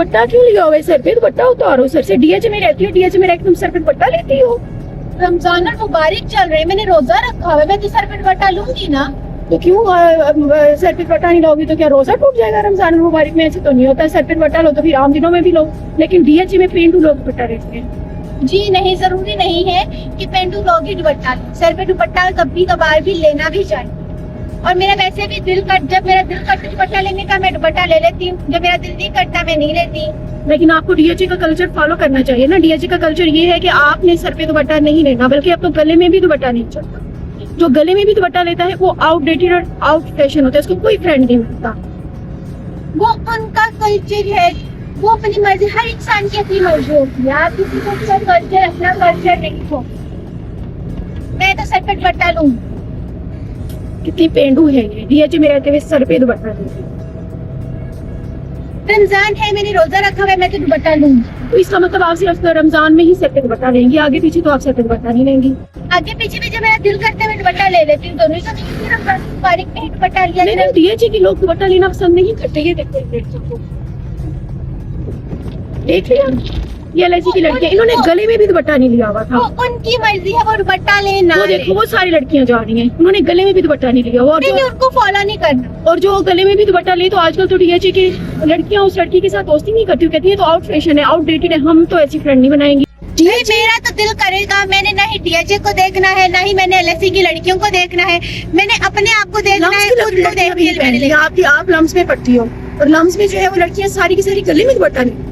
दुपट्टा क्यों लिया हुआ है सर पे? दुपट्टा उतारो सर से। डीएच में रहती हो, डीएच में रह के तुम सर पे दुपट्टा लेती हो? रमजान मुबारक चल रहे, मैंने रोजा रखा हुआ है, मैं तो सर पे दुपट्टा लूंगी ना। तो क्यों सर पे दुपट्टा नहीं लोगी तो क्या रोजा टूट जाएगा? रमजान मुबारक में ऐसे तो नहीं होता। सर पे दुपट्टा लो तो फिर आम दिनों में भी लो, लेकिन डीएच में पेंडू लोग दुपट्टा लेते हैं। जी नहीं, जरूरी नहीं है कि पेंडू लोग ही दुपट्टा लें। सर पे दुपट्टा कभी कभार भी लेना भी चाहिए। और मेरा वैसे भी जब मेरा दिल करता दुपट्टा लेने का मैं दुपट्टा ले लेती हूँ, जब मेरा दिल नहीं करता मैं नहीं लेती। लेकिन आपको डीएचए का कल्चर फॉलो करना चाहिए ना। डीएचए का कल्चर ये है कि आपने सर पे दुपट्टा नहीं लेना, बल्कि अब तो गले में भी दुपट्टा नहीं चलता। जो गले में भी दुपट्टा लेता है वो आउटडेटेड और आउट फैशन होता है, उसको कोई फ्रेंड नहीं मिलता। वो उनका कल्चर है, वो अपनी मर्जी, हर इंसान की अपनी मर्जी होती है। आप किसी को अपना कल्चर नहीं हो। मैं तो सर पे दुपट्टा लूंगी। कितनी पेंडू है ये, डीएचए में रहते हुए सर पे दुपट्टा लेती है। रमजान है, मैंने रोजा रखा हुआ है, मैं तो दुपट्टा लूंगी। तो इसका मतलब आप सिर्फ रमजान में ही सर पे दुपट्टा लेंगी, आगे पीछे तो आप सर पे दुपट्टा नहीं लेंगी। आगे पीछे भी जब मेरा दिल करता है मैं दुपट्टा ले लेती हूँ। दोनों ही तो नहीं, रमजान मुबारक में ही दुपट्टा लिया। नहीं, डीएचए के लोग दुपट्टा लेना पसंद नहीं करते। ये देखो, देख लिया, ये एलआईसी की लड़कियां, इन्होंने गले में भी दुपट्टा नहीं लिया हुआ था। वो उनकी मर्जी है, वो दुपट्टा लेना। वो देखो, वो सारी लड़कियां जा रही हैं, उन्होंने गले में भी दुपट्टा नहीं लिया हुआ। नहीं, उनको फॉलो नहीं करना। और जो गले में भी दुपट्टा ले, तो आजकल तो डीएचए की लड़कियां उस लड़की के साथ दोस्ती नहीं करती, कहती है तो आउट फैशन है, आउटडेटेड है, हम तो ऐसी फ्रेंड नहीं बनाएंगे। मेरा तो दिल करेगा, मैंने ना ही डीएचए को देखना है, ना ही मैंने एलआईसी की लड़कियों को देखना है। मैंने अपने आप को देखना है, खुद को देखना है। आप लम्स में पढ़ती हो, और लम्स में जो है वो लड़कियां सारी की सारी गले में दुपट्टा नहीं,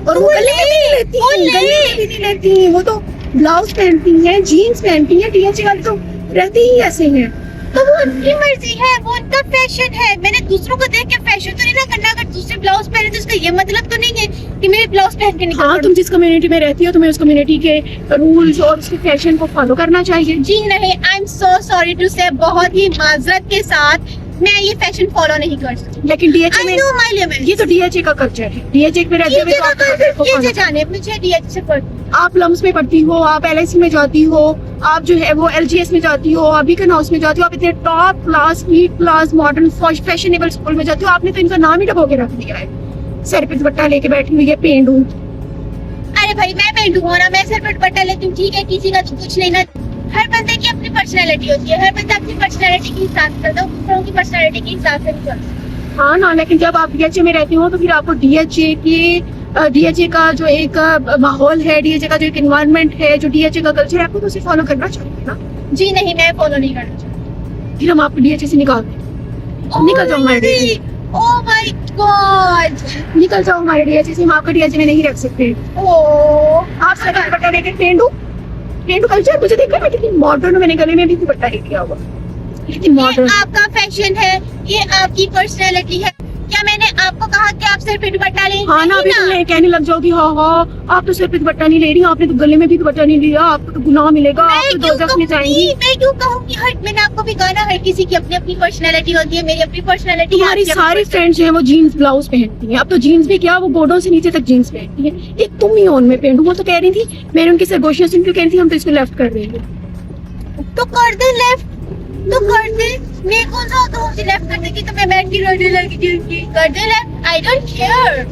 और वो गले में भी नहीं लेती, गले में भी नहीं लेती। वो तो ब्लाउज पहनती हैं, जीन्स पहनती हैं। डीएचए वाले तो रहते ही ऐसे हैं। तो वो उनकी मर्जी है, वो उनका फैशन है। मैंने दूसरों को देख के फैशन तो नहीं ना करना। अगर दूसरे ब्लाउज पहने तो इसका ये मतलब तो नहीं है कि मेरे ब्लाउज पहन के निकल। हाँ, तुम जिस कम्युनिटी में रहती हो तुम्हें उस कम्युनिटी के रूल्स और उसके फैशन को फॉलो करना चाहिए। जी नहीं, I am so sorry to say, बहुत ही माजरत के साथ मैं ये फैशन फॉलो नहीं कर सकती। लेकिन डीएचए में ये तो डीएचए का कल्चर है। डीएचए में रहते हुए जाने मुझे डीएचए से आप लम्स में पढ़ती हो, आप एलआईसी में जाती हो, आप जो है वो एलजीएस में जाती हो, आप बीकन हाउस में जाती हो, आप इतने top class, neat class, modern fashionable school में जाती हो। आपने तो इनका नाम ही डबो के रख दिया है, सर पे दुपट्टा लेके बैठी हुई है पेंडू। अरे भाई, मैं पेंडू हूँ ना, मैं सर पे दुपट्टा लेती हूँ, ठीक है, किसी का तो कुछ नहीं ना। हर बंदे की अपनी पर्सनैलिटी होती है, हर बंदा अपनी पर्सनैलिटी के हिसाब से करता है, दूसरों की पर्सनैलिटी के हिसाब से नहीं चलता। हाँ ना, लेकिन जब आप डीएचए में रहती हो तो फिर आपको डीएचए का जो एक माहौल है, डीएचए का जो एक एनवायरनमेंट है, जो डीएचए का कल्चर है, आपको तो उसे फॉलो करना चाहिए ना। जी नहीं, मैं फॉलो नहीं करना चाहती। फिर हम आपको डीएचए से निकाल दें। निकल जाओ हमारे डीएचए। ओह माय गॉड, निकल जाओ हमारे डीएचए से, हम आपका डीएचए में नहीं रख सकते। ओह, आप सर पे दुपट्टा लेके पेंडू कल्चर मुझे देखकर मैं कितनी मॉडर्न, मैंने गले में भी दुपट्टा लेके हुआ। कितनी मॉडर्न। आपका फैशन है, ये आपकी पर्सनैलिटी है। क्या मैंने आपको कहा कि आप सर पे दुपट्टा लें? हाँ ना, अभी तुम कहने लग जाओगी हाँ आप तो सर पे दुपट्टा नहीं ले रही, आपने तो गले में भी दुपट्टा नहीं लिया, आपको तो गुनाह मिलेगा, आप तो दोज़ख में जाएंगी। मैं क्यों कहूँगी? मैंने आपको भी कहा ना, हर किसी की अपनी अपनी पर्सनैलिटी होती है, मेरी अपनी पर्सनैलिटी। हमारी सारी फ्रेंड्स जो है वो जीन्स ब्लाउज पहनती हैं। अब तो जीन्स भी क्या, वो गोडों से नीचे तक जीन्स पहनती हैं। एक तुम ही ऑन में पेंडू। वो तो कह रही थी, मैंने उनकी सरगोशियां सुन के कह रही थी हम तो इसको लेफ्ट कर देंगे। तो कर दे लेफ्ट, तो कर दे। मैं कौन सा तो मुझे लेफ्ट कर देगी तो मैं बैठ के रोने लगी कर दे left. I don't care.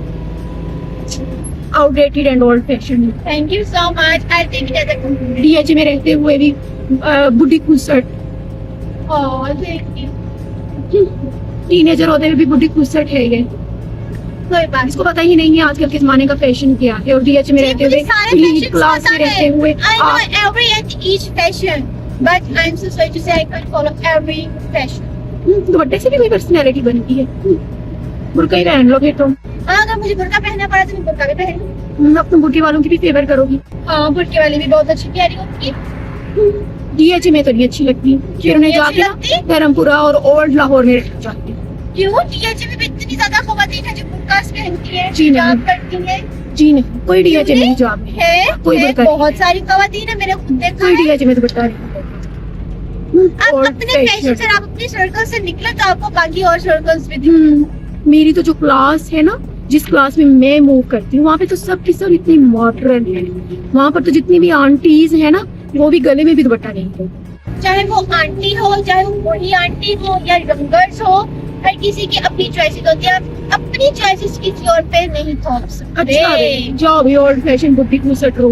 Outdated and old fashion. Thank you so much, I think it is a complete. DHA में रहते हुए भी बुढ़ी खुसट। Oh thank you. टीनेजर होते हुए भी बुढ़ी खुसट है ये। कोई बात, इसको पता ही नहीं है आजकल के जमाने का फैशन क्या है। और डीएचए में रहते हुए एलीट क्लास में रहते हुए I know every and each fashion, but I'm so sorry to say I can't follow every fashion. दुपट्टे से भी कोई पर्सनैलिटी बनती है। बुर्का ही पहन लो फिर तुम। हाँ, अगर मुझे बुर्का पहनना पड़ा तो मैं बुर्का भी पहन लूँ। अब तुम बुर्के वालों की भी फेवर करोगी। हाँ, बुर्के वाली भी बहुत अच्छी प्यारी होती है। डीएचए में तो नहीं अच्छी लगती, फिर उन्हें जाके ना धर्मपुरा और ओल्ड लाहौर में रख जाती है। क्यों? डीएचए में भी इतनी ज्यादा ख़वातीन है जो बुर्कास पहनती है, जी नहीं। हिजाब करती है। जी नहीं, कोई डीएचए में हिजाब नहीं है। कोई बुर्का नहीं। बहुत सारी ख़वातीन है, मैंने खुद देखा कोई है। डीएचए में दुपट्टा नहीं। आप अपने फैशन से, आप अपने सर्कल से निकले तो आपको बाकी और सर्कल्स भी दिखेंगे। मेरी तो जो क्लास है ना, जिस क्लास में मैं मूव करती हूँ, वहाँ पे तो सब की सब इतनी मॉडर्न है। वहाँ पर तो जितनी भी आंटीज है ना, वो भी गले में भी दुपट्टा नहीं है। चाहे वो आंटी हो, चाहे वो बूढ़ी आंटी हो या यंगर्स हो, हर किसी की अपनी चॉइसेस होती है, आप अपनी चॉइसेस किसी और पे नहीं थोप सकते। अच्छा जाओ भी ओल्ड फैशन बुद्धि को सट रहो